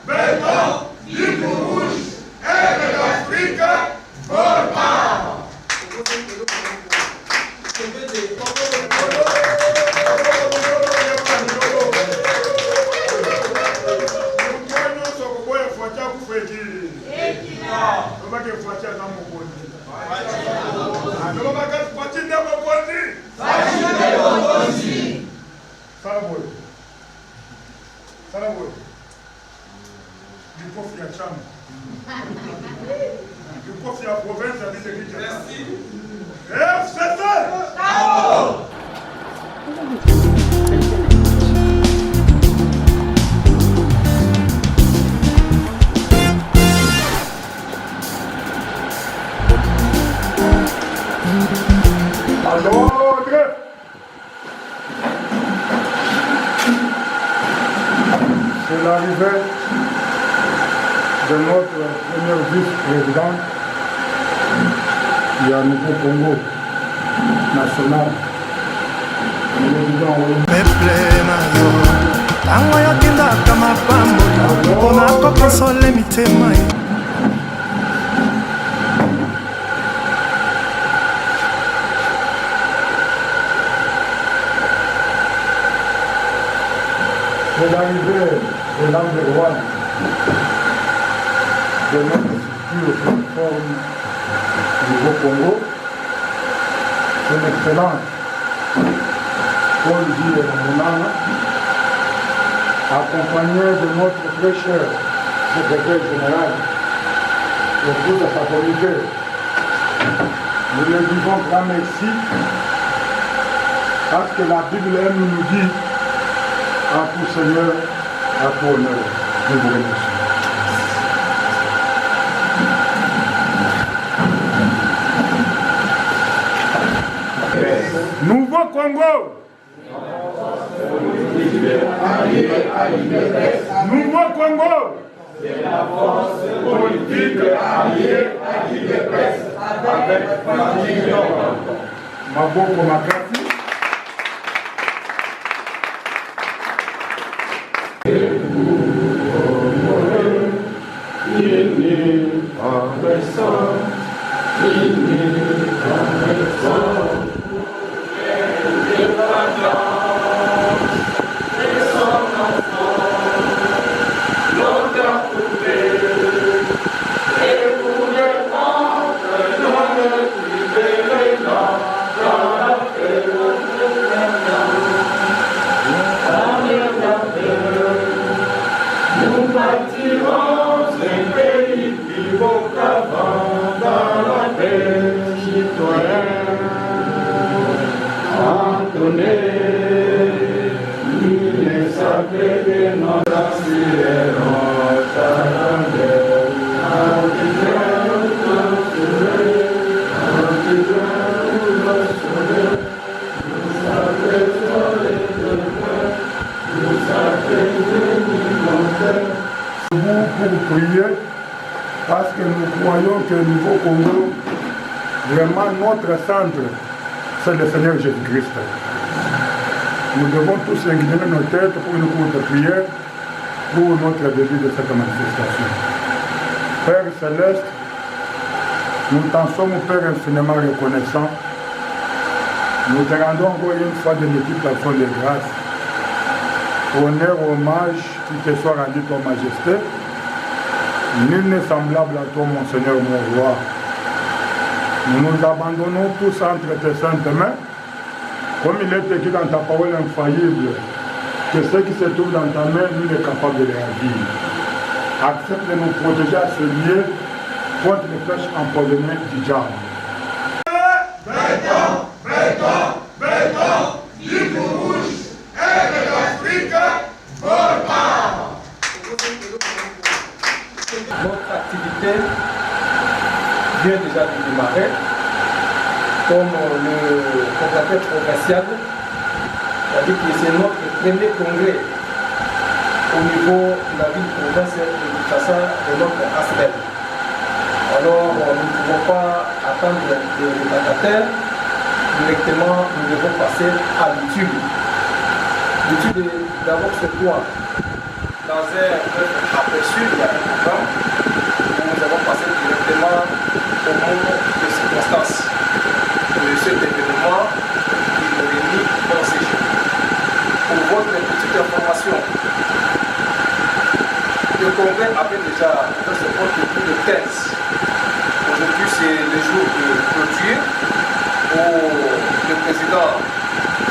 béton, livre rouge, aide d'Afrique, volta. C'est l'arrivée de notre premier vice-président du nouveau Congo national. Peuple na yo, tango yokendaka mapamboli mpona kokonsole mitema ye. C'est l'arrivée de l'Ambre Roi de notre future plateforme Nouveau Congo, son excellence Paul Monana, accompagné de notre très cher secrétaire général et toute sa communauté. Nous lui disons grand merci parce que la Bible nous dit à tout Seigneur, à tout honneur. Je vous remercie. Nouveau Congo. Nouveau Congo. C'est la force politique alliée à l'IDPS avec Franklin. Maboko Makati. Pour prier, parce que nous croyons que le Nouveau Congo, vraiment notre centre, c'est le Seigneur Jésus-Christ. Nous devons tous incliner nos têtes pour une courte prière pour notre début de cette manifestation. Père Céleste, nous t'en sommes, Père, infiniment reconnaissants. Nous te rendons encore une fois de multiplication de grâces. Honneur, hommage, qui te soit rendu ton majesté. Nul n'est semblable à toi, mon Seigneur, mon roi. Nous nous abandonnons tous entre tes saintes mains, comme il est écrit dans ta parole infaillible, que ce qui se trouve dans ta main, nul n'est capable de les ravir. Accepte de nous protéger à ce lieu contre les flèches empoisonnées du diable. Béton, béton, béton, livre rouge, aide d'Afrique, volta. Notre activité vient déjà de démarrer. Comme le coordinateur provincial a dit que c'est notre premier congrès au niveau de la ville provinciale de Kinshasa et notre ASBEL. Alors nous ne pouvons pas attendre les vacataires. Directement, nous devons passer à l'étude. L'étude est d'abord sur quoi? dans un aperçu, il y a un programme où nous avons passé directement au monde des circonstances de cet événement qui nous réunit dans ces jours. Pour votre petite information, le congrès avait déjà ouvert ses portes le plus de 15. Aujourd'hui, c'est le jour de clôture où le président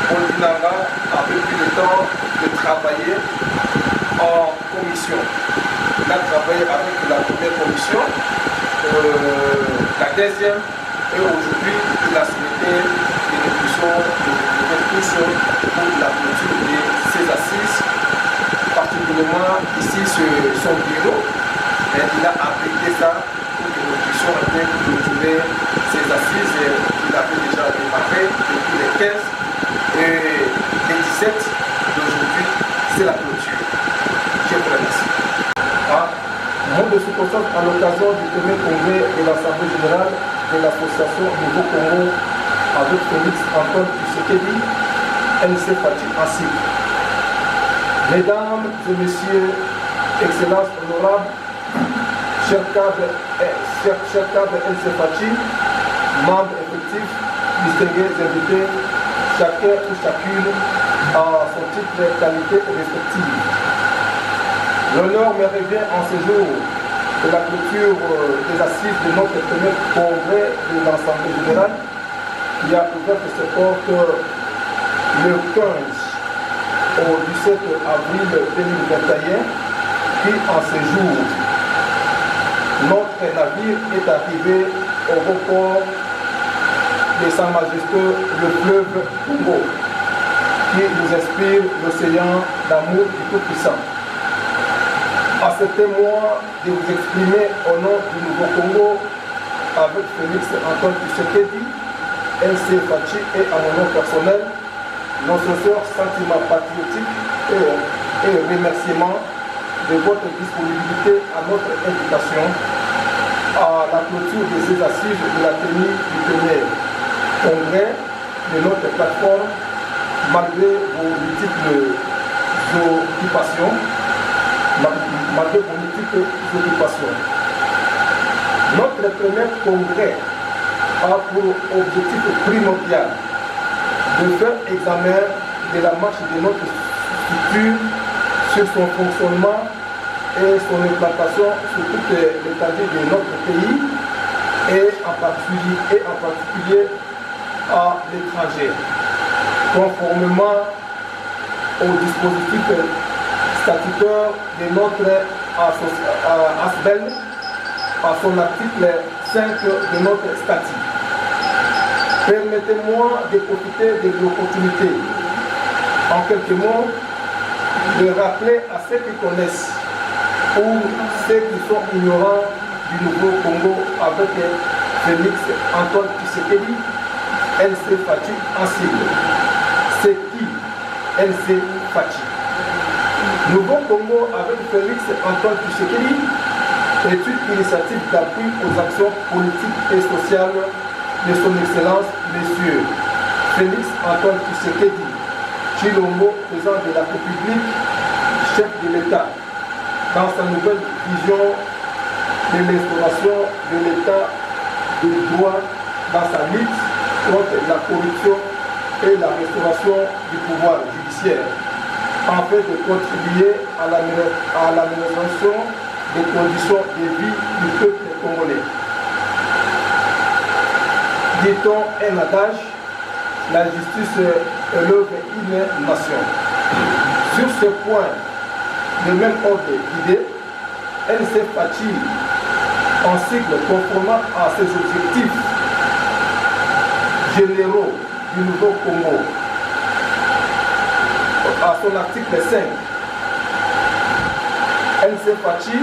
Paul Binanga avait pris le temps de travailler en commission. Il a travaillé avec la première commission, la deuxième, et aujourd'hui, il a souhaité que nous puissions nous tous pour la clôture de ces assises, particulièrement ici sur son bureau. Et il a appliqué ça pour que nous puissions clôturer ces assises qu'il avait déjà démarré depuis les 15 et les 17 d'aujourd'hui, c'est la clôture. Je vous remercie. Mot de circonstance à l'occasion du premier congrès de l'Assemblée générale de l'Association Nouveau Congo avec Félix Antoine Tshisekedi, NC Fachi ainsi. Mesdames et messieurs, Excellences honorables, chers cadres NC Fachi, membres effectifs, distingués invités, chacun ou chacune à son titre et qualité respective. L'honneur me revient en ce jour de la clôture des assises de notre premier congrès de l'Assemblée générale qui a ouvert ses portes le 15 au 17 avril 2021 qui en ce jour notre navire est arrivé au report de Sa Majesté le fleuve Congo qui nous inspire l'océan d'amour du Tout-Puissant. Acceptez-moi de vous exprimer au nom du Nouveau Congo avec Félix Antoine Tshisekedi, NC Fachi et à mon nom personnel, nos sincères sentiments patriotiques et remerciements de votre disponibilité à notre invitation à la clôture de ces assises de la tenue du premier congrès de notre plateforme malgré vos multiples occupations. Notre premier congrès a pour objectif primordial de faire examen de la marche de notre structure sur son fonctionnement et son implantation sur toute l'étendue de notre pays et en particulier à l'étranger, conformément au dispositif statutaire de notre ASBEL, à son article 5 de notre statut. Permettez-moi de profiter de l'opportunité, en quelques mots, de rappeler à ceux qui connaissent ou ceux qui sont ignorants du Nouveau Congo avec Félix Antoine Tshisekedi, NC Fachi en sigle. C'est qui NC Fachi? Nouveau Congo avec Félix Antoine Tshisekedi est une initiative d'appui aux actions politiques et sociales de son Excellence, Monsieur Félix Antoine Tshisekedi Tshilombo, président de la République, chef de l'État, dans sa nouvelle vision de l'instauration de l'État de droit dans sa lutte contre la corruption et la restauration du pouvoir judiciaire, afin de contribuer à l'amélioration des conditions de vie du peuple congolais. Dit-on un adage, la justice est l'œuvre d'une nation. Sur ce point, le même ordre d'idée, NC Fachi, en cycle conformant à ses objectifs généraux du Nouveau Congo, à son article 5, NC Fachi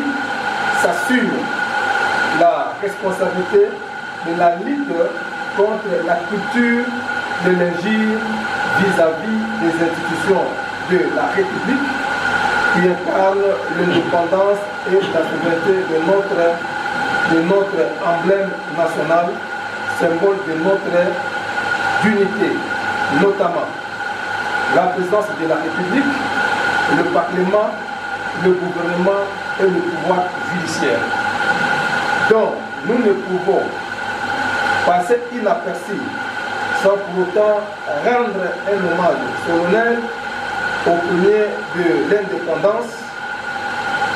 s'assume la responsabilité de la lutte contre la culture de l'injure vis-à-vis des institutions de la République qui incarnent l'indépendance et la souveraineté de notre emblème national, symbole de notre unité, notamment la présidence de la République, le Parlement, le gouvernement et le pouvoir judiciaire. Donc, nous ne pouvons passer inaperçu sans pour autant rendre un hommage solennel au premier de l'indépendance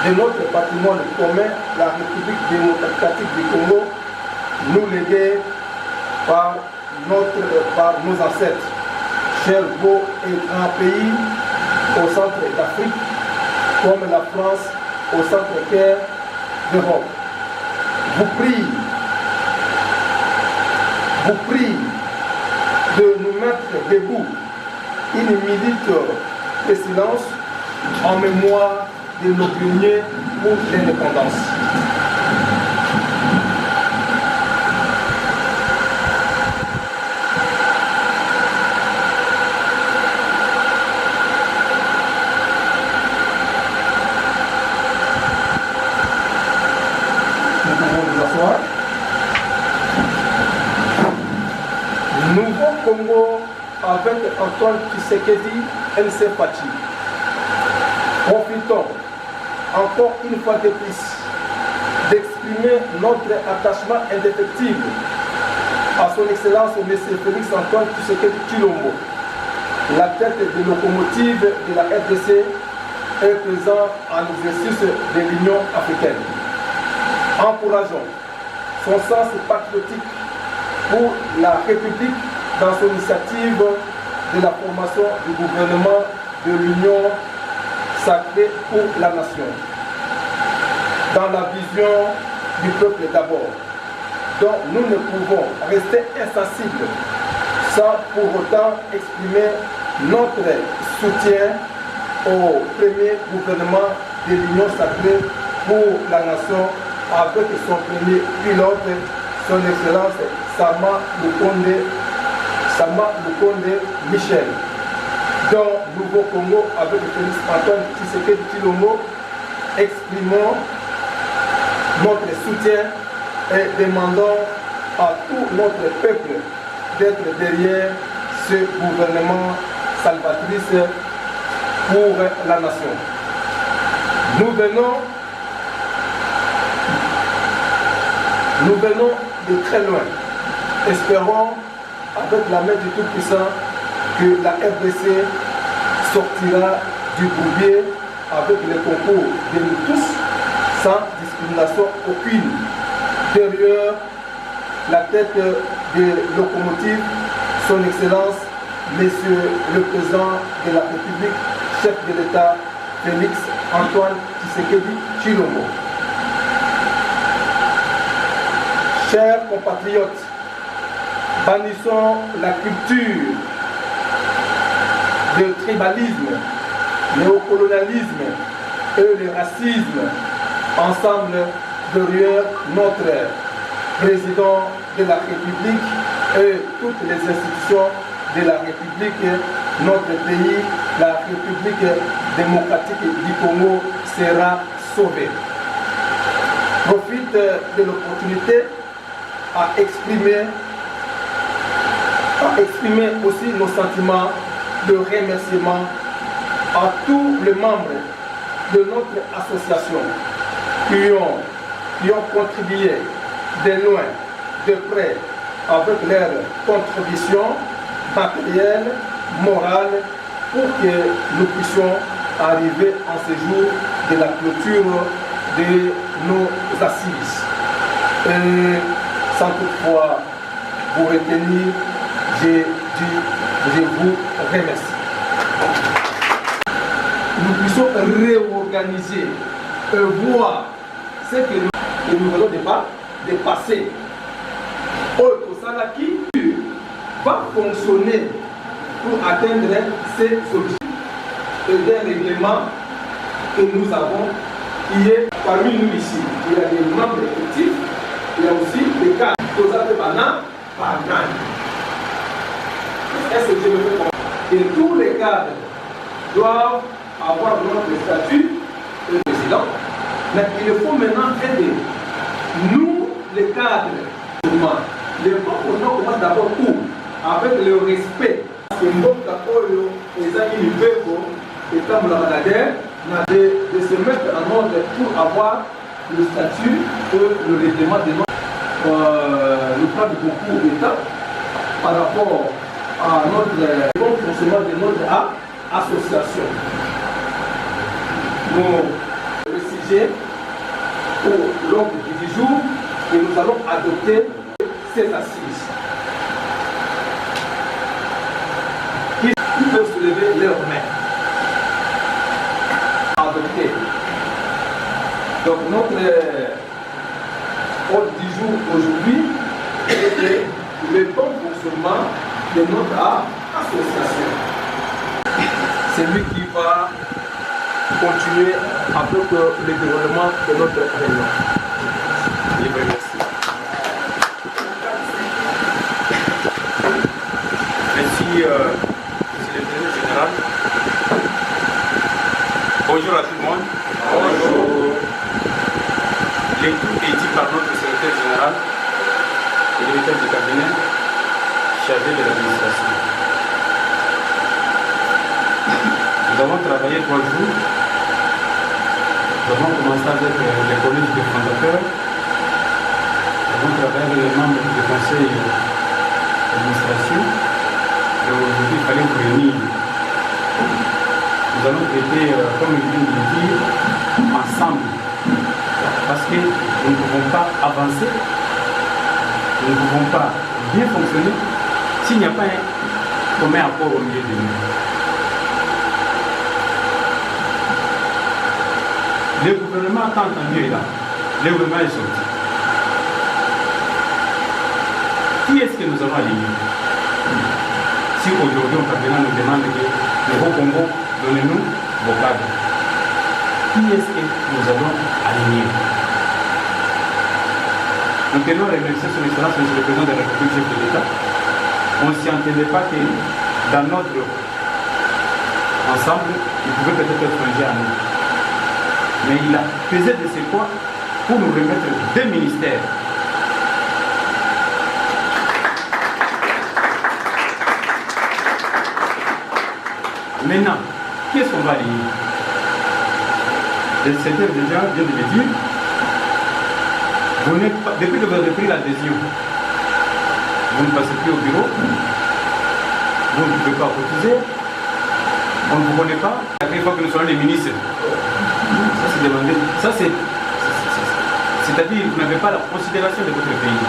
de notre patrimoine commun, la République démocratique du Congo, nous léguée par nos ancêtres, cher beau et grand pays au centre d'Afrique, comme la France au centre-cœur d'Europe. Vous prie de nous mettre debout une minute de silence en mémoire de nos pionniers pour l'indépendance. Nous pouvons nous asseoir. Nouveau Congo avec Antoine Tshisekedi, NC Fachi. Profitons encore une fois de plus d'exprimer notre attachement indéfectible à son Excellence M. Félix Antoine Tshisekedi Tshilombo, la tête de locomotive de la RDC est présent en exercice de l'Union africaine. Encourageons son sens patriotique pour la République dans son initiative de la formation du gouvernement de l'Union sacrée pour la nation, dans la vision du peuple d'abord. Donc nous ne pouvons rester insensibles sans pour autant exprimer notre soutien au premier gouvernement de l'Union sacrée pour la nation avec son premier pilote, son Excellence Sama Lukonde Michel. Dans Nouveau Congo, avec Félix Antoine Tshisekedi Tshilombo, exprimons notre soutien et demandons à tout notre peuple d'être derrière ce gouvernement salvatrice pour la nation. Nous venons de très loin. Espérons, avec la main du Tout-Puissant, que la RDC sortira du bourbier avec le concours de nous tous, sans discrimination aucune. Derrière la tête de locomotive, son Excellence, Monsieur le Président de la République, chef de l'État, Félix Antoine Tshisekedi Tshilombo. Chers compatriotes, bannissons la culture de tribalisme, néocolonialisme et le racisme ensemble derrière notre président de la République et toutes les institutions de la République. Notre pays, la République démocratique du Congo, sera sauvé. Profite de l'opportunité à exprimer aussi nos sentiments de remerciement à tous les membres de notre association qui ont contribué de loin, de près, avec leur contribution matérielle, morale, pour que nous puissions arriver en ce jour de la clôture de nos assises. Et sans toutefois vous retenir, je vous remercie. Nous puissions réorganiser et voir ce que nous venons de passer. Autre Salaki va fonctionner pour atteindre ces objectifs. Et d'un règlement que nous avons, qui est parmi nous ici. Il y a des membres effectifs, il y a aussi des cadres. Est-ce que je me fais comprendre? Et tous les cadres doivent avoir notre statut de président. Mais il faut maintenant aider nous, les cadres, les peuples commencent d'abord où? Avec le respect. Et donc, les amis du peuple, et comme le Canada, de se mettre en ordre pour avoir le statut que le règlement demande, le plan de concours d'État par rapport à notre bon fonctionnement de notre association. Nous préciser au long du jour que nous allons adopter ces assises qui peuvent soulever leurs mains. Adopter. Donc notre ordre du jour aujourd'hui est le bon fonctionnement de notre association. C'est lui qui va continuer avec le développement de notre réunion. Je vous remercie. Merci, Monsieur le Président Général. Bonjour à tout le monde. Bonjour. L'écoute est dit par notre secrétaire général et directeur du cabinet chargé de l'administration. Nous avons travaillé 3 jours. Nous avons commencé avec les collèges de fondateurs. Nous avons travaillé avec les membres du conseil d'administration. Et aujourd'hui, il fallait nous réunir. Nous allons traiter, comme je viens de le dire, ensemble. Parce que nous ne pouvons pas avancer, nous ne pouvons pas bien fonctionner s'il n'y a pas un commun accord au milieu de nous. Le gouvernement tant entendu est là. Le gouvernement est sorti. Qui est-ce que nous avons aligné? Si aujourd'hui on nous demande que le Haut-Congo, donnez-nous vos cadres. Qui est-ce que nous avons aligné? Nous tenons à remercier son Excellence, Monsieur le Président de la République, chef de l'État. On ne s'y entendait pas que dans notre ensemble, il pouvait peut-être être étranger à nous. Mais il a pesé de ses poids pour nous remettre 2 ministères. Maintenant, qu'est-ce qu'on va aligner? Le secrétaire déjà vient de le dire. Depuis que vous avez pris l'adhésion, vous ne passez plus au bureau, vous ne pouvez pas cotiser, on ne vous connaît pas. La première fois que nous sommes les ministres, ça c'est demandé. Ça c'est-à-dire que vous n'avez pas la considération de votre pays.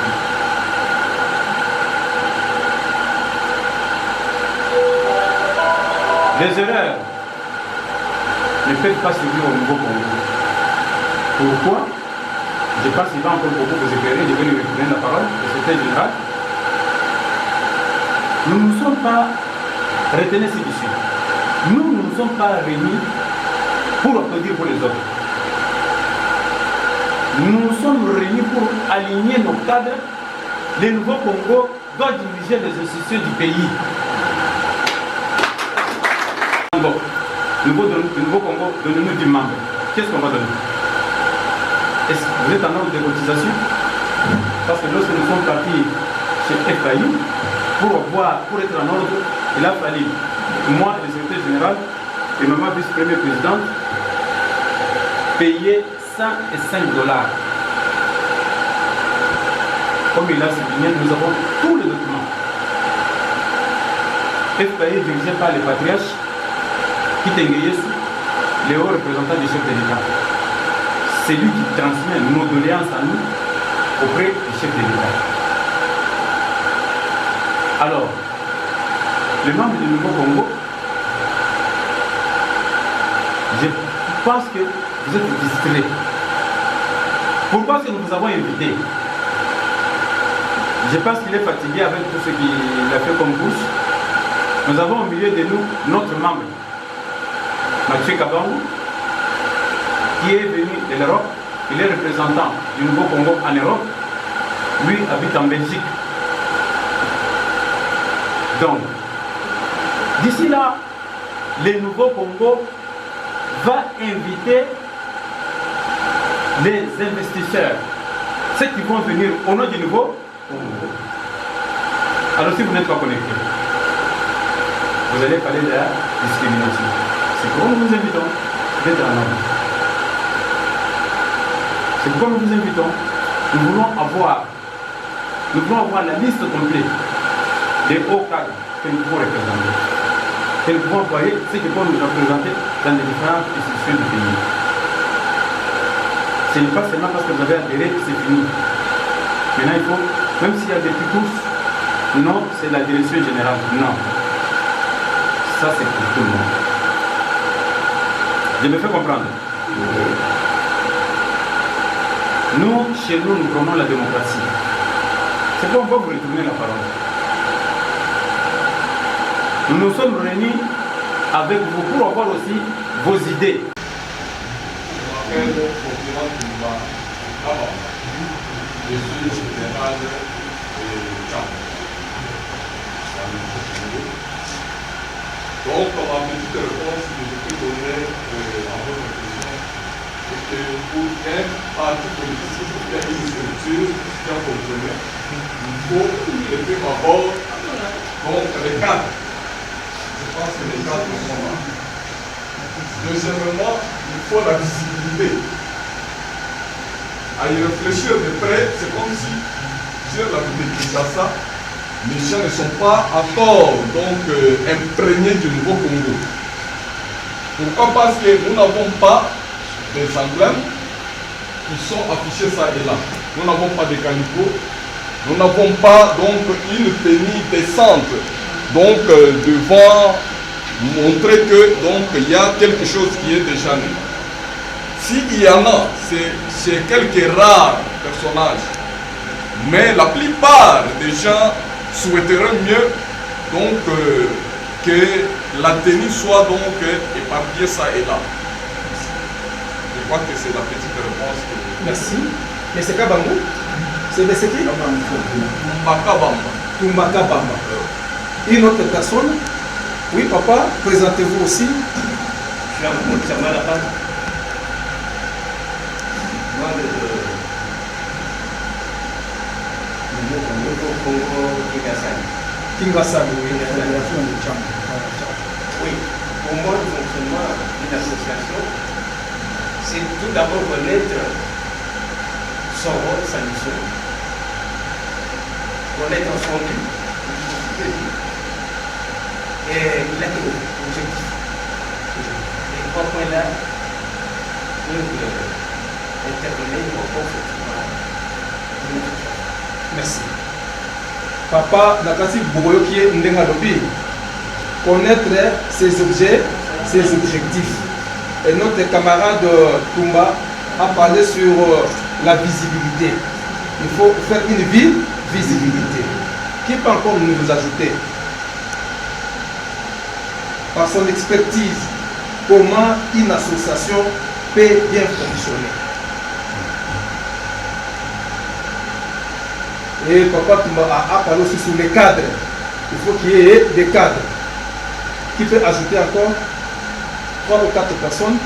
Les erreurs ne peuvent pas survivre au niveau Congo. Pourquoi? Je pense qu'il va encore beaucoup vous éclairer, je vais lui retourner la parole, le secrétaire général. Nous ne nous sommes pas, retenez ces issues, nous ne nous sommes pas réunis pour applaudir pour les autres. Nous nous sommes réunis pour aligner nos cadres. Le nouveau Congo doit diriger les institutions du pays. Bon, le nouveau Congo, donnez-nous du membre. Qu'est-ce qu'on va donner? Est-ce que vous êtes en ordre de cotisation? Parce que lorsque nous sommes partis chez Ephraïm, pour être en ordre, il a fallu, moi, le secrétaire général et maman vice-première présidente, payer $105. Comme il a souligné, nous avons tous les documents. Ephraïm est dirigé par les patriarches qui t'engagent les hauts représentants du chef de l'État. C'est lui qui transmet nos doléances à nous auprès du chef de l'État. Alors, les membres du Nouveau Congo, je pense que vous êtes distraits. Pourquoi est-ce que nous vous avons invité? Je pense qu'il est fatigué avec tout ce qu'il a fait comme couche. Nous avons au milieu de nous notre membre, Mathieu Kabangou, qui est venu de l'Europe. Il est représentant du Nouveau Congo en Europe. Lui habite en Belgique. Donc, d'ici là, le Nouveau Congo va inviter les investisseurs, ceux qui vont venir au nom du Nouveau Congo. Alors si vous n'êtes pas connecté, vous allez parler de la discrimination. C'est pourquoi nous vous invitons. d'être en ordre. C'est pourquoi nous vous invitons, nous voulons avoir la liste complète des hauts cadres que nous pouvons représenter. Que nous pouvons employer ceux qui vont nous représenter dans les différentes institutions du pays. Ce n'est pas seulement parce que vous avez adhéré que c'est fini. Maintenant, il faut, même s'il y a des petits courses, non, c'est la direction générale. Non. Ça, c'est pour tout le monde. Je me fais comprendre. Nous, chez nous, nous prenons la démocratie. C'est pourquoi on va vous retourner la parole. Nous nous sommes réunis avec vous pour avoir aussi vos idées. Je suis le général Tcham. Donc, ma petite réponse que je peux donner à votre question, c'est que pour un parti politique, pour faire une structure qui a fonctionné, il faut le prime abord, donc les cadres. Je pense que les cadres sont là. Deuxièmement, il faut la visibilité. À y réfléchir de près, c'est comme si, sur la ville de Kinshasa, les gens ne sont pas encore imprégnés du nouveau Congo. Pourquoi? Parce que nous n'avons pas des emblèmes qui sont affichés ça et là. Nous n'avons pas de calicots, nous n'avons pas donc une tenue décente devant montrer que il y a quelque chose qui est déjà né. S'il y en a, c'est quelques rares personnages. Mais la plupart des gens souhaiteraient mieux que la tenue soit éparpillée ça et là. Je crois que c'est la petite réponse. Merci. Mais c'est Kabango? C'est qui? Tumbaka Bamba. Une autre personne? Oui, papa, présentez-vous aussi. Je suis un peu de la part. Kingasani, oui. Oui, pour moi, le fonctionnement d'une association, c'est tout d'abord connaître son rôle, sa mission, connaître son but, et l'objectif. Et trois points-là peuvent intervenir au confortement. Merci. Papa Nakasi Bogoyoki Ndengalobi, connaître ses objets, ses objectifs. Et notre camarade Toumba a parlé sur la visibilité. Il faut faire une visibilité. Qui peut encore nous ajouter? Par son expertise, comment une association peut bien fonctionner. Et papa a parlé aussi sur les cadres. Il faut qu'il y ait des cadres. Qui peut ajouter encore 3 ou 4 personnes?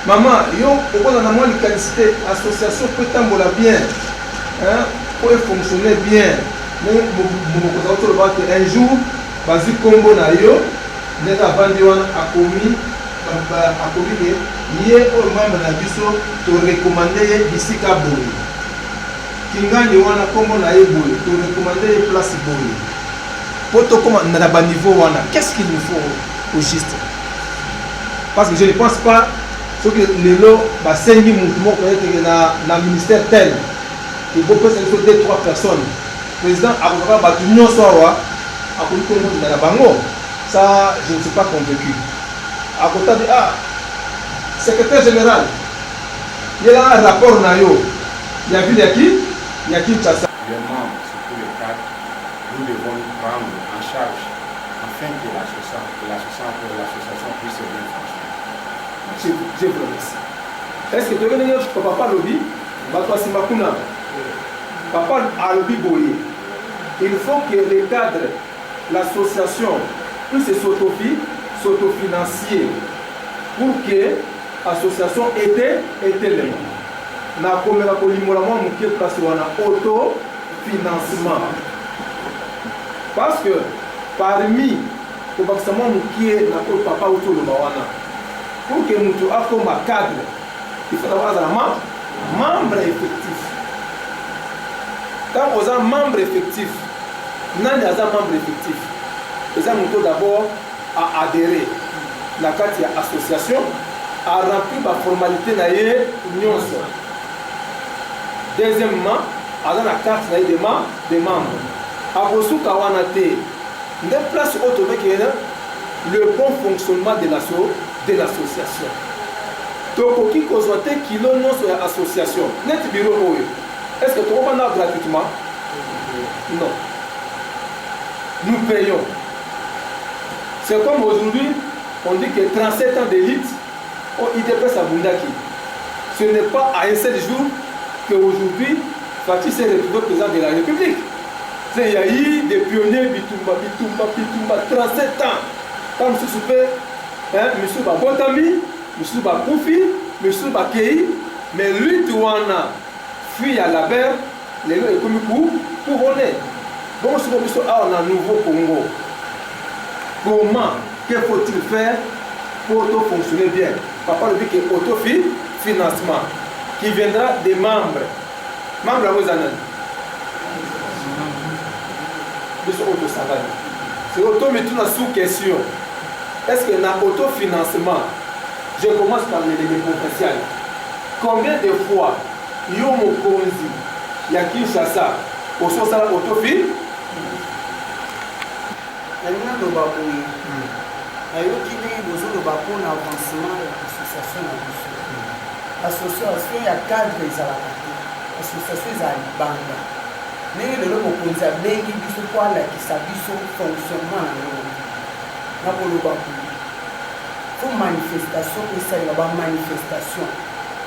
Maman, pourquoi on a moins de qualité? L'association peut tambola bien, peut fonctionner bien. Mais un jour, Bazi Combo na yo, neta bandi wana akomi ye o membre na biso to recommander ye bisika boye. Kingani wana Combo na ye boye, to recommander ye place boye. Poto comme na ba niveau wana, qu'est-ce qu'il nous faut au juste? Parce que je ne pense pas ce que les lots ba sengi mouvement peut-être na ministère tel. Il faut peut-être 2-3 personnes. Président Abouba Batunion Soawa a connu dans la bango. Ça, je ne suis pas convaincu. À côté de secrétaire général, il y a un rapport Nayo. Il y a vu il y a Kinshasa. Vraiment, surtout les cadres, nous devons nous prendre en charge afin que l'association puisse bien fonctionner. Je vous remercie. Est-ce que tu veux dire que papa lobby, papa a lobby boye. Il faut que les cadres, l'association puisse s'autofinancer pour que l'association ait l'élément. Na komela kolimolama mukie place wana autofinancement. Parce que parmi le bâtiment mukie na papa autour de wana pour que nous avons comme cadre, il faut avoir un membre effectif. Quand on a un membre effectif, nous avons un membre effectif. Les gens d'abord à adhérer à la carte association, à remplir la formalité de l'union. Deuxièmement, à la carte des membres. À Bossou Kawanate, nous avons place automatique le bon fonctionnement de l'association. Donc, qui consoite kilo non sur l'association, net bureau, est-ce que tu vas gratuitement? Non. Nous payons. C'est comme aujourd'hui, on dit que 37 ans d'élite ont IDPS à Bundaki. Ce n'est pas à un seul jour qu'aujourd'hui, Fatih s'est retrouvé président de la République. Il y a eu des pionniers, Bitumba, 37 ans. Comme M. Soupé, M. Babotami, M. Bakoufi, M. Bakei, mais lui, Douana, fui à la mer, les gens sont commis pour voler. Donc, on a un nouveau Congo. Comment, que faut-il faire pour auto-fonctionner bien? Papa le dit que autofinancement, qui viendra des membres. Membres à vos années. C'est auto-mettre sous question. Est-ce qu'il y a un autofinancement? Je commence par les potentiels. Combien de fois Yomo Konzi, Kinshasa, au sens de l'autofinancement? L'association ya cadre ezalaka te, association ezala libanda ndenge lelo mokonzi abengi biso po alakisa biso fonctionnement na yango na koloba boye fo manifestation esalela bamanifestation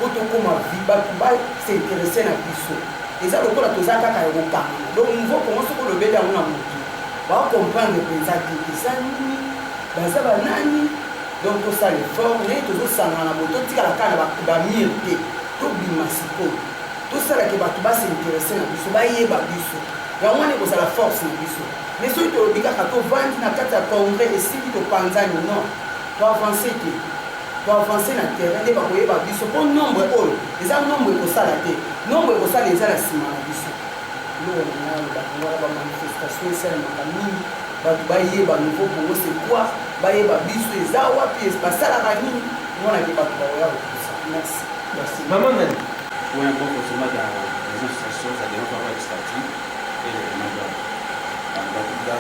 po tokóma bato basinteresse na biso eza lokola toza kaka ya kokangana donc nouveau kongo soki olobeli yango na motu bakomprendre mpenza te eza nini baza banani. Donc, tout ça, les formes, tout ça, on a besoin de la canne, bamir te, tout bima siko. Tout ça, qui va tout bas s'intéresser, na biso, ba yeba biso. Ya on est la force na biso. Mais ceux qui ont dit que tu vas na carte à congrès et si tu panzani non, tu avancer te. Tu avancer na terrain, ne ba ko yeba biso. Pour nombre all, les nombre ko sala te. Nombre ko sala les ala sima na biso. Nous on a ba manifestation c'est na mingi. Ba yeba nouveau pour c'est quoi? Bayeba biso eza wapi basalaka nini monaki bato baoya kokusa. Merci. Merci. Maman nani? Pour un bon fonctionnement des associations, ça demande avoir du statut et le règlement.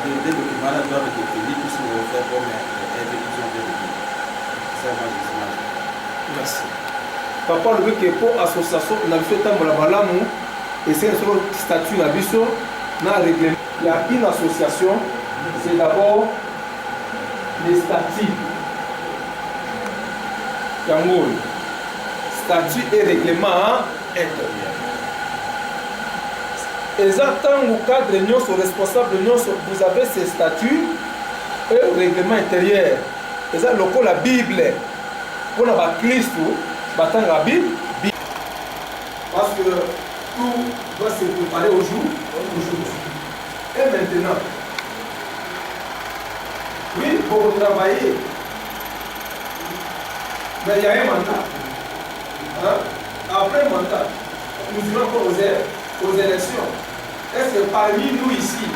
Des documents doivent être définis pour se faire comme individuation des documents. C'est moi je dis. Merci. Papa le veut que pour association na biso tambola balamu et c'est un statut na biso na règlement. Il y a une association, c'est d'abord les statuts, statut et règlement intérieur. Exactement, au cadre de responsable, vous avez ces statuts et règlement intérieur. C'est le la Bible. Pour la Christ, la Bible. Parce que tout doit se préparer au jour. Et maintenant, oui, pour travailler, mais il y a un mandat. Après le mandat, nous irons aux élections. Est-ce que parmi nous ici,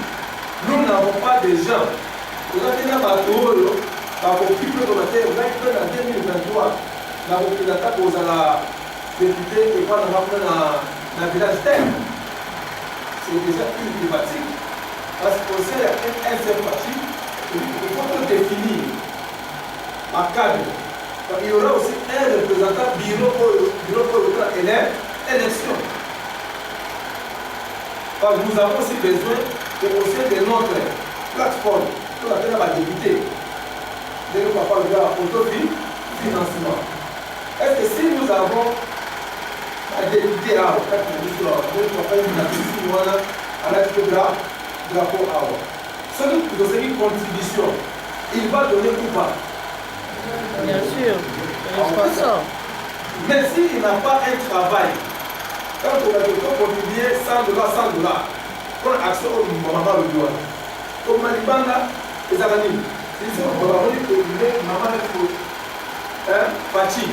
nous n'avons pas de gens qui ont été dans la bateau, par occupé de la terre, en 2023, nous avons pris l'attaque aux députés et pas dans le village terre. C'est déjà une thématique. Parce qu'au sein d'un seul parti, il faut définir un cadre. Il y aura aussi un représentant bureau et l'élection. Parce que nous avons aussi besoin au sein de notre plateforme, pour laquelle on va débuter, de nous parler de autofinancement. Est-ce que si nous avons un député à drapeau à celui qui doit une contribution, il va donner ou pas? Bien sûr, mais s'il n'a pas un travail, quand on a contribué $100, pour accès au maman le doigt. Comme Malibanda, les Alanines, ils ont maman Pachi.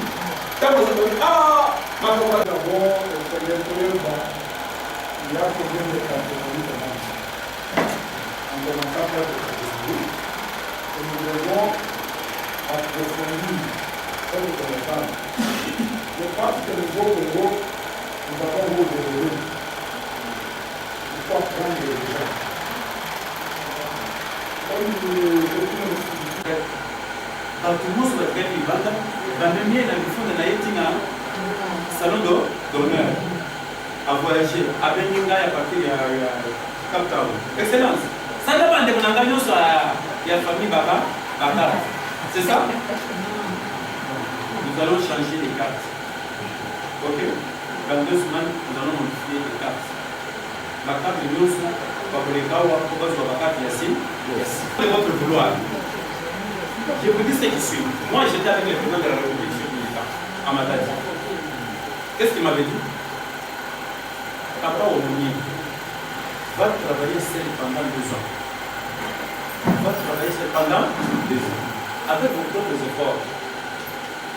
Quand vous avez dit, ah, ma femme, D'abord, c'est les premiers, il y a combien de catégories de membres? En commençant par les catégories, et nous devons approfondir celle de les femmes. Je pense que le niveau Congo, nous avons beaucoup d'évoluer. Il faut apprendre les gens. Comme Altumuso katika ibada bamemie na mifundo na yeti na salon d'honneur à voyager avec une gars à partir de Cap Town. Excellence. Ça dépend de mon engagement sur la famille Baba. C'est ça? Nous allons changer les cartes. Ok? Dans 2 semaines, nous allons modifier les cartes. La carte de Yosu, Babolekawa, Kobazo Bakati Yassin. Yes. C'est votre vouloir. Je vous dis ce qui suit. Moi, j'étais avec le président de la République, à Matadi. Qu'est-ce qu'il m'avait dit? Papa Omouni, va travailler seul pendant 2 ans. Va travailler seul pendant 2 ans. Avec vos propres efforts.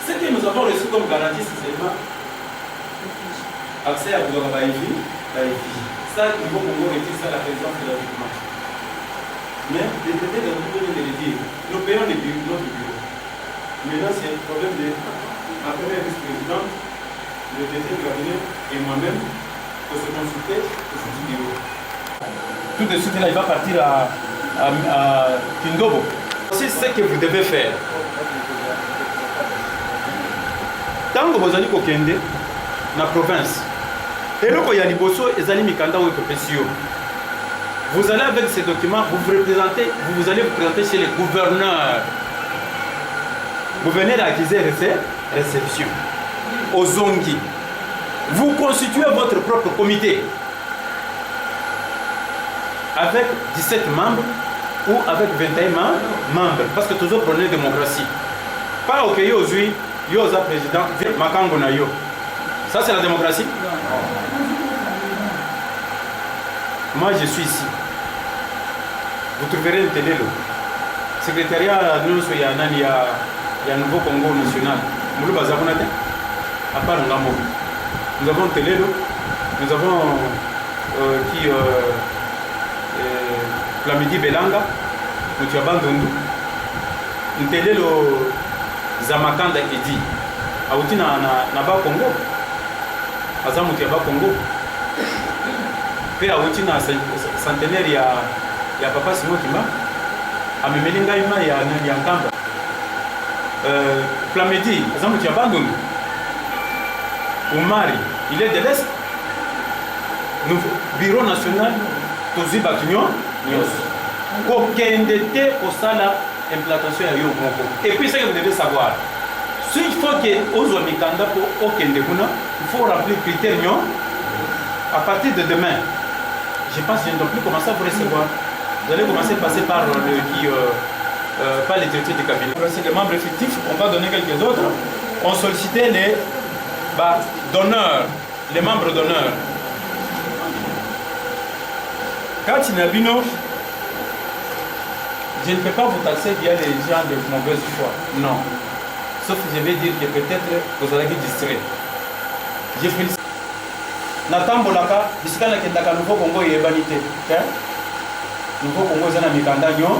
Ce que nous avons reçu comme garantie, c'est seulement accès à Bougabaïfi, ça, il faut qu'on retire ça à la présidence de la République. Mais les traités de nous de le dire. Nous payons notre bureau. Maintenant, c'est un problème de la première vice-présidente, le traité de cabinet et moi-même pour se consulter pour ce bureau. Tout de suite, là, il va partir à Kindobo. C'est ce que vous devez faire. Tant que vous allez kokende na province, et le koya liboso ezali mikanda ou profession. Vous allez avec ces documents, vous allez vous présenter chez les gouverneurs. Vous venez d'acquiser réception. Aux Zongi. Vous constituez votre propre comité. Avec 17 membres ou avec 21 membres. Parce que toujours prenez démocratie. Pas au pays aujourd'hui, Yosa président, Makango na yo. Ça c'est la démocratie? Moi je suis ici. Vous trouverez le Télélo. Secrétariat de il y a Nouveau Congo national. Nous avons Télélo, nous avons Plamidi Belanga, nous avons Bandundu, nous Télélo Zamakanda Edi, Aouti na Bas Congo, Azam Mutiaba Congo, puis Aouti na centenaire il y a Papa Simon Kima, à Memelinga Ima, il y a Nkamba. Plamedi, Azam Mutiaba Bandundu. Oumari, il est de l'Est. Nous, Bureau national, Tozi Bakignon, Nyos. Aucun d'été au sala implantation à Yomoko. Et puis, ce que vous devez savoir, s'il faut que Ozo Mikanda pour aucun de vous, il faut remplir les critères Nyon. À partir de demain, je pense que je ne dois plus commencer à vous recevoir. Vous allez commencer à passer par par les directeurs du cabinet. C'est les membres effectifs, on va donner quelques autres. On sollicitait les donneurs, les membres d'honneur. Quand Tinabino, je ne peux pas vous taxer qu'il y a des gens de mauvaise foi. Non. Sauf que je vais dire que peut-être vous allez être distrait. Je félicite. Nathan Bolaka, Biskana Kendaka, Nouveau Congo et Ebanité. Nouveau Congo, c'est un Mikanda Nyon.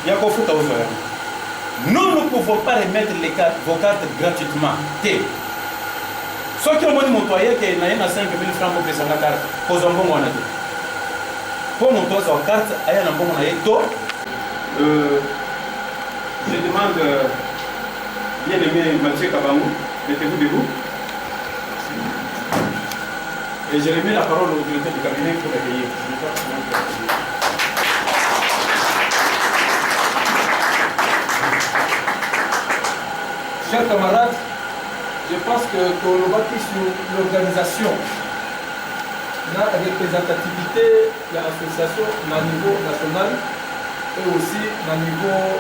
Il y a quoi foutre aux oeufs. Nous ne pouvons pas remettre vos cartes gratuitement. Ceux qui ont montoyé qui n'a 5 000 francs pour présenter la carte, posons bon on a dit. Pour monter sa carte, il y a un bon on a dit. Je demande, bien aimé Mathieu Kabangou, mettez-vous debout. Et je remets la parole au directeur du cabinet pour l'accueillir. Chers camarades, je pense que nous bâtit sur l'organisation, la représentativité de l'association à niveau national et aussi à niveau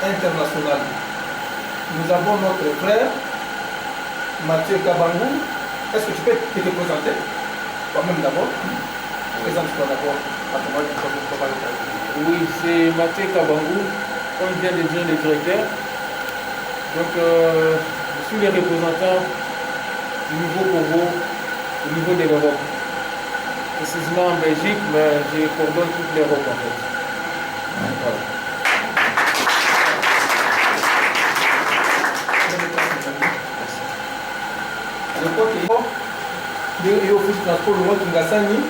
international. Nous avons notre frère, Mathieu Kabangou. Est-ce que tu peux te présenter? Toi-même d'abord. Présente-toi d'abord. Oui, c'est Mathieu Kabangou, comme vient de dire le directeur. Donc, je suis le représentant du nouveau Congo au niveau de l'Europe. Précisément en Belgique, mais je coordonne toute l'Europe en fait. Voilà. Je crois qu'il y a office transport le Kingasani,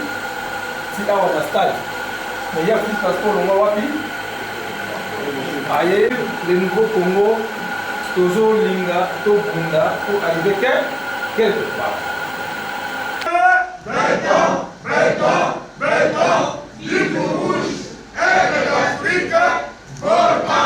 si là on a stade. Mais il y a office transport le Wapi. Ailleurs, le nouveau Congo, Tozo Linga, Tobunda, pour arriver quelque part. Béton, livre rouge, aide d'Afrique, volta!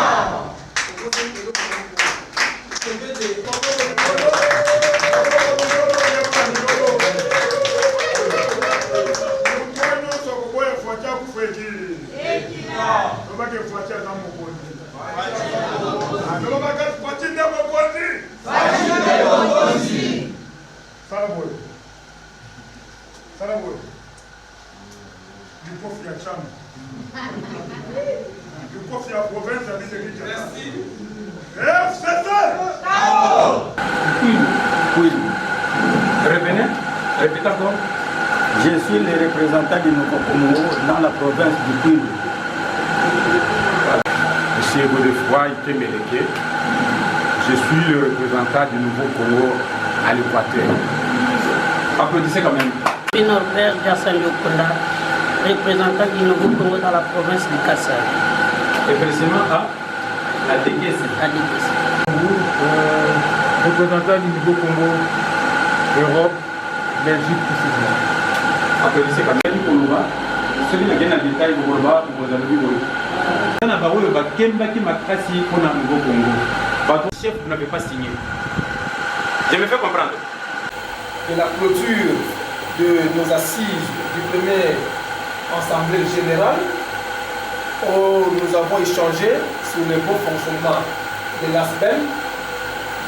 Revenez, répétez encore. Je suis le représentant du Nouveau Congo dans la province du Kwilu. Monsieur Godefroy Itemeleke, je suis le représentant du Nouveau Congo à l'Équateur. Applaudissez quand même. Norbert Gassan Yokunda, représentant du Nouveau Congo dans la province du Kassai. Et précisément à Déguesse. Représentant du Nouveau Congo, Europe, Belgique précisément. Applaudissez quand même pour nous. Celui qui a un détail pour vous avez vu. On a parlé de Kemba qui m'a tracé pour le Nouveau Congo. Votre chef n'avait pas signé. Je me fais comprendre. Et la clôture de nos assises du premier assemblée générale, où nous avons échangé sur le bon fonctionnement de l'ASBEL,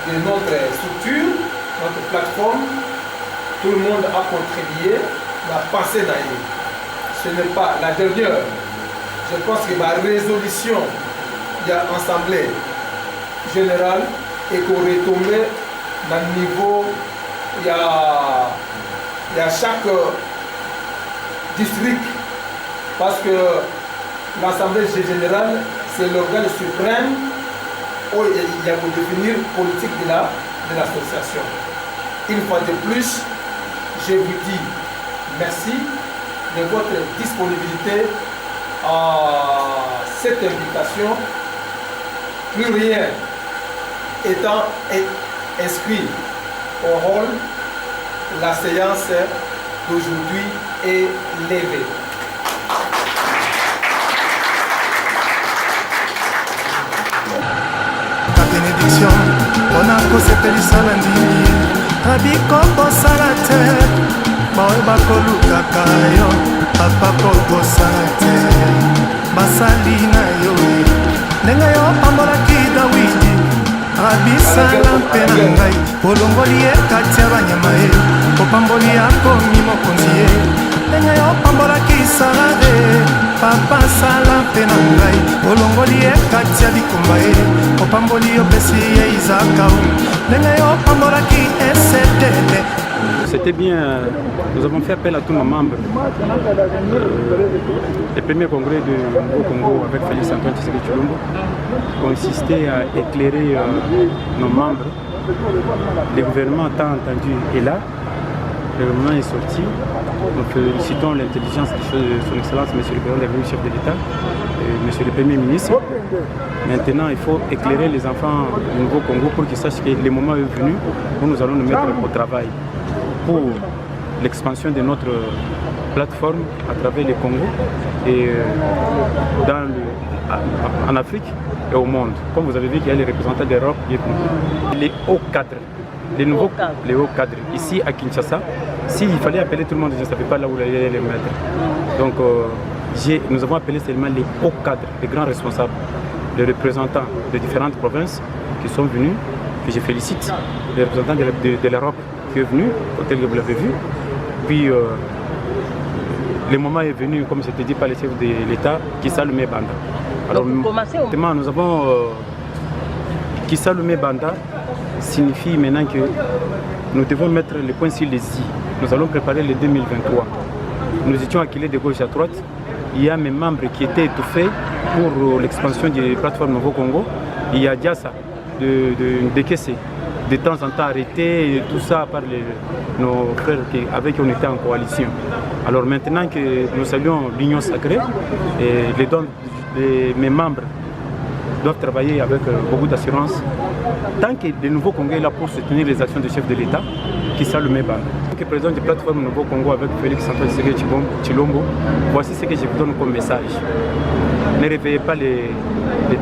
de notre structure, notre plateforme. Tout le monde a contribué, la pensée naïve. Ce n'est pas la dernière. Je pense que ma résolution de l'Assemblée générale est qu'on retombe dans le niveau, il y a chaque district, parce que l'Assemblée générale, c'est l'organe suprême où il y a pour définir la politique de l'association. Une fois de plus, je vous dis merci de votre disponibilité à cette invitation. Plus rien étant inscrit au rôle, la séance d'aujourd'hui est levée. La bénédiction, on a kosepelisa bandimi abikokosala te baoyo bakolukaka yo papa kokosala te basali na yo ndenge yo opambolaki dawidi abisala mpe na ngai olongoli ye kati ya banyama ye opamboli akomi mokonzi ye ndenge yo opambolaki sarade papa sala mpe na ngai olongoli ye kati ya bikomba ye opamboli opesi ye izaka ndenge yo opambolaki esedele. C'était bien, nous avons fait appel à tous nos membres. Le premier congrès du Nouveau Congo avec Félix Antoine Tshisekedi Tshilombo consistait à éclairer nos membres. Le gouvernement tant entendu est là, le gouvernement est sorti. Nous félicitons l'intelligence de son Excellence, M. le Président de la République, chef de l'État, et M. le Premier ministre. Maintenant, il faut éclairer les enfants du Nouveau Congo pour qu'ils sachent que le moment est venu où nous allons nous mettre au travail pour l'expansion de notre plateforme à travers le Congo et en Afrique et au monde. Comme vous avez vu qu'il y a les représentants d'Europe, les hauts cadres, les nouveaux les hauts cadres. Ici à Kinshasa, s'il fallait appeler tout le monde, je ne savais pas là où il allait les mettre. Donc nous avons appelé seulement les hauts cadres, les grands responsables, les représentants de différentes provinces qui sont venus, que je félicite, les représentants de l'Europe qui est venu, tel que vous l'avez vu. Puis le moment est venu, comme c'était dit par le chef de l'État, qui s'allume Banda. Alors nous avons Kisaloumé Banda signifie maintenant que nous devons mettre les points sur les i. Nous allons préparer le 2023. Nous étions acculés de gauche à droite. Il y a mes membres qui étaient étouffés pour l'expansion de la plateforme Nouveau Congo. Il y a Diassa de Kessé, de temps en temps arrêté, et tout ça par nos frères avec qui on était en coalition. Alors maintenant que nous saluons l'Union sacrée, et mes membres doivent travailler avec beaucoup d'assurance. Tant que le Nouveau Congo est là pour soutenir les actions du chef de l'État, Kisaloumé Banda. En tant que président de la plateforme Nouveau Congo avec Félix Antoine Tshisekedi Tshilombo, voici ce que je vous donne comme message. Ne réveillez pas les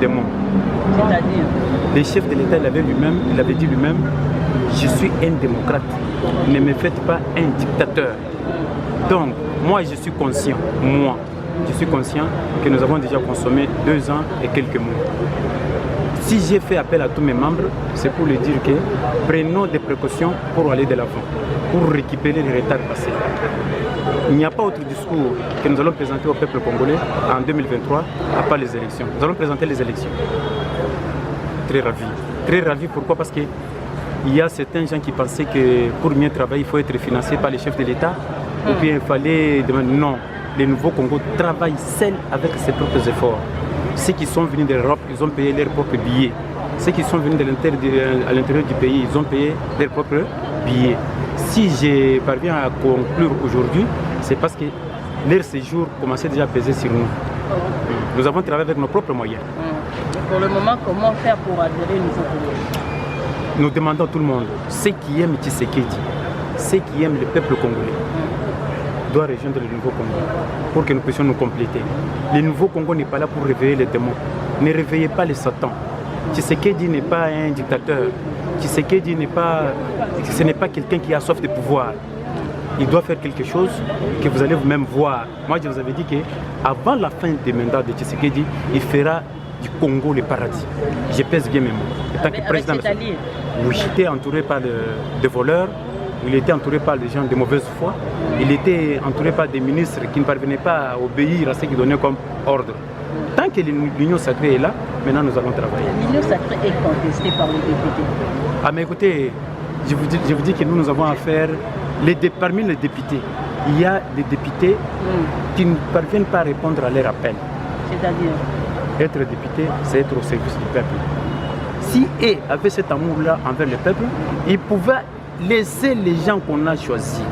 démons. C'est-à-dire Le chef de l'État, il avait dit lui-même, je suis un démocrate, ne me faites pas un dictateur. Donc, moi je suis conscient, que nous avons déjà consommé 2 ans et quelques mois. Si j'ai fait appel à tous mes membres, c'est pour leur dire que prenons des précautions pour aller de l'avant, pour récupérer les retards passés. Il n'y a pas autre discours que nous allons présenter au peuple congolais en 2023 à part les élections. Nous allons présenter les élections. Très ravi. Très ravi, pourquoi? Parce qu'il y a certains gens qui pensaient que pour mieux travailler, il faut être financé par les chefs de l'État. Ou bien il fallait demander non. Le Nouveau Congo travaille seul avec ses propres efforts. Ceux qui sont venus de l'Europe, ils ont payé leurs propres billets. Ceux qui sont venus à l'intérieur du pays, ils ont payé leurs propres billets. Si je parviens à conclure aujourd'hui, c'est parce que leur séjour commençait déjà à peser sur nous. Nous avons travaillé avec nos propres moyens. Pour le moment, comment faire pour adhérer au Nouveau Congo? Nous demandons à tout le monde, ceux qui aiment Tshisekedi, ceux qui aiment le peuple congolais, doivent rejoindre le Nouveau Congo pour que nous puissions nous compléter. Le Nouveau Congo n'est pas là pour réveiller les démons. Ne réveillez pas les satans. Tshisekedi n'est pas un dictateur. Tshisekedi ce n'est pas quelqu'un qui a soif de pouvoir. Il doit faire quelque chose que vous allez vous-même voir. Moi, je vous avais dit qu'avant la fin des mandats de Tshisekedi, il fera du Congo le paradis. Je pèse bien mes mots. En tant que président, oui, il était entouré par des voleurs, il était entouré par des gens de mauvaise foi, il était entouré par des ministres qui ne parvenaient pas à obéir à ce qu'ils donnaient comme ordre. Tant que l'Union sacrée est là, maintenant nous allons travailler. L'Union sacrée est contestée par les députés. Ah mais écoutez, je vous dis que nous avons affaire, parmi les députés, il y a des députés qui ne parviennent pas à répondre à leur appel. C'est-à-dire être député, c'est être au service du peuple. Si eux avaient cet amour-là envers le peuple, ils pouvaient laisser les gens qu'on a choisis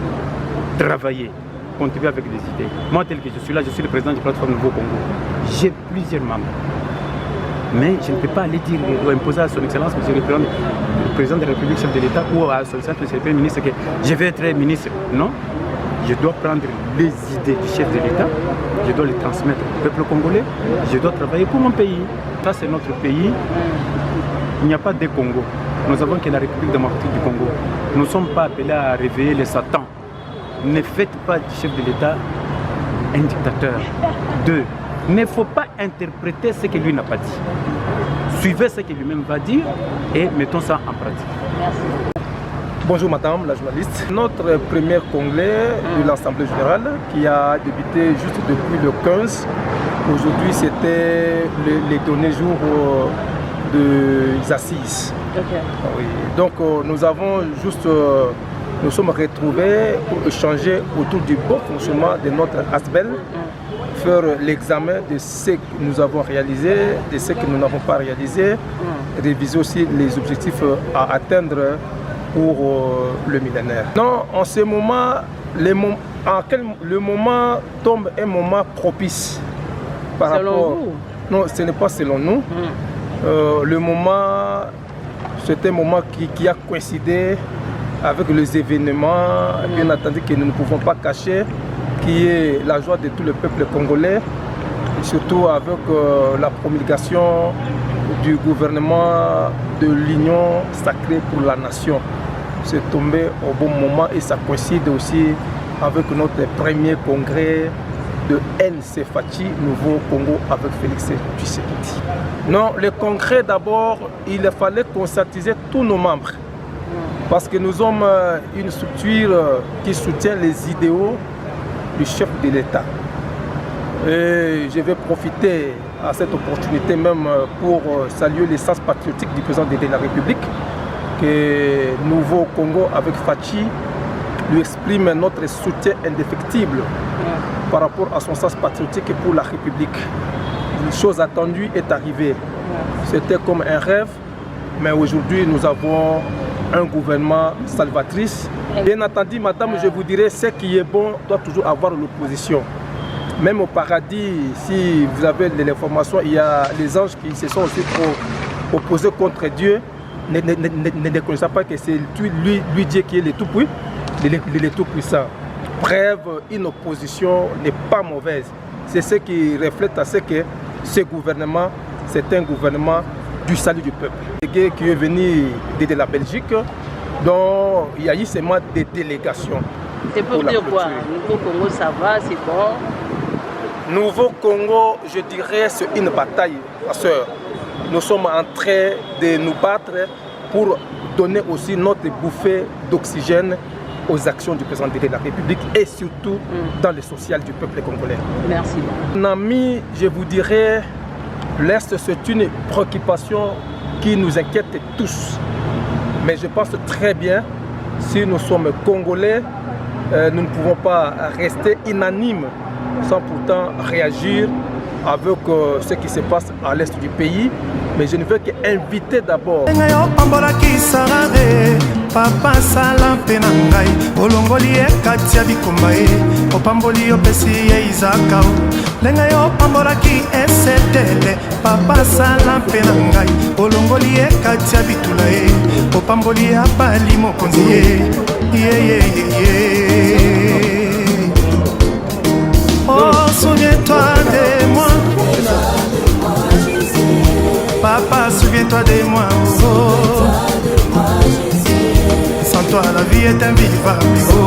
travailler, contribuer avec des idées. Moi, tel que je suis là, je suis le président de la plateforme Nouveau Congo. J'ai plusieurs membres. Mais je ne peux pas aller dire ou imposer à son excellence, monsieur le président de la République, chef de l'État, ou à son excellence, monsieur le Premier ministre, que je vais être ministre. Non. Je dois prendre les idées du chef de l'État, je dois les transmettre au peuple congolais, je dois travailler pour mon pays. Ça, c'est notre pays. Il n'y a pas de Congo. Nous avons que la République démocratique du Congo. Nous ne sommes pas appelés à réveiller les satans. Ne faites pas du chef de l'État un dictateur. 2. Il ne faut pas interpréter ce que lui n'a pas dit. Suivez ce qu'il lui-même va dire et mettons ça en pratique. Merci. Bonjour madame la journaliste. Notre premier congrès de l'Assemblée générale qui a débuté juste depuis le 15. Aujourd'hui c'était les derniers jours des assises. Okay. Oui. Donc nous sommes retrouvés pour échanger autour du bon fonctionnement de notre ASBEL, faire l'examen de ce que nous avons réalisé, de ce que nous n'avons pas réalisé, réviser aussi les objectifs à atteindre pour le millénaire. Non, en ce moment, le moment tombe un moment propice par selon rapport. Vous? Non, ce n'est pas selon nous. Le moment, c'est un moment qui a coïncidé avec les événements, bien entendu que nous ne pouvons pas cacher, qui est la joie de tout le peuple congolais, surtout avec la promulgation du gouvernement de l'Union sacrée pour la nation. C'est tombé au bon moment et ça coïncide aussi avec notre premier congrès de NCFATI, Nouveau Congo, avec Félix Tshisekedi. Non, le congrès d'abord, il fallait conscientiser tous nos membres parce que nous sommes une structure qui soutient les idéaux du chef de l'État. Et je vais profiter à cette opportunité même pour saluer l'essence patriotique du président de la République, que Nouveau Congo avec Fachi lui exprime notre soutien indéfectible par rapport à son sens patriotique pour la République. Une chose attendue est arrivée. C'était comme un rêve, mais aujourd'hui nous avons un gouvernement salvatrice. Bien entendu, madame, je vous dirais, ce qui est bon doit toujours avoir l'opposition. Même au paradis, si vous avez de l'information, il y a les anges qui se sont aussi opposés contre Dieu, ne connaissant pas que c'est lui Dieu qui est le tout-puissant. Bref, une opposition n'est pas mauvaise. C'est ce qui reflète à ce que ce gouvernement, c'est un gouvernement du salut du peuple. Qui est venu de la Belgique, dont il y a eu seulement des délégations. C'est pour dire quoi? Nouveau Congo, ça va, c'est bon. Nouveau Congo, je dirais, c'est une bataille, ma soeur. Nous sommes en train de nous battre pour donner aussi notre bouffée d'oxygène aux actions du président de la République et surtout dans le social du peuple congolais. Merci. Mon ami, je vous dirais, l'Est, c'est une préoccupation qui nous inquiète tous. Mais je pense très bien, si nous sommes Congolais, nous ne pouvons pas rester inanimes sans pourtant réagir avec ce qui se passe à l'est du pays. Mais je ne veux qu'inviter d'abord. Papa sala pena ngai olongoli ekati ya bikomba e opamboli opesi ye izaka lenga yo pambolaki esetele papa sala pena ngai olongoli ekati ya bitula e opamboli abali mokonzi ye oh souviens-toi de moi papa souviens-toi de moi oh. Sans toi la vie est invivable. Oh.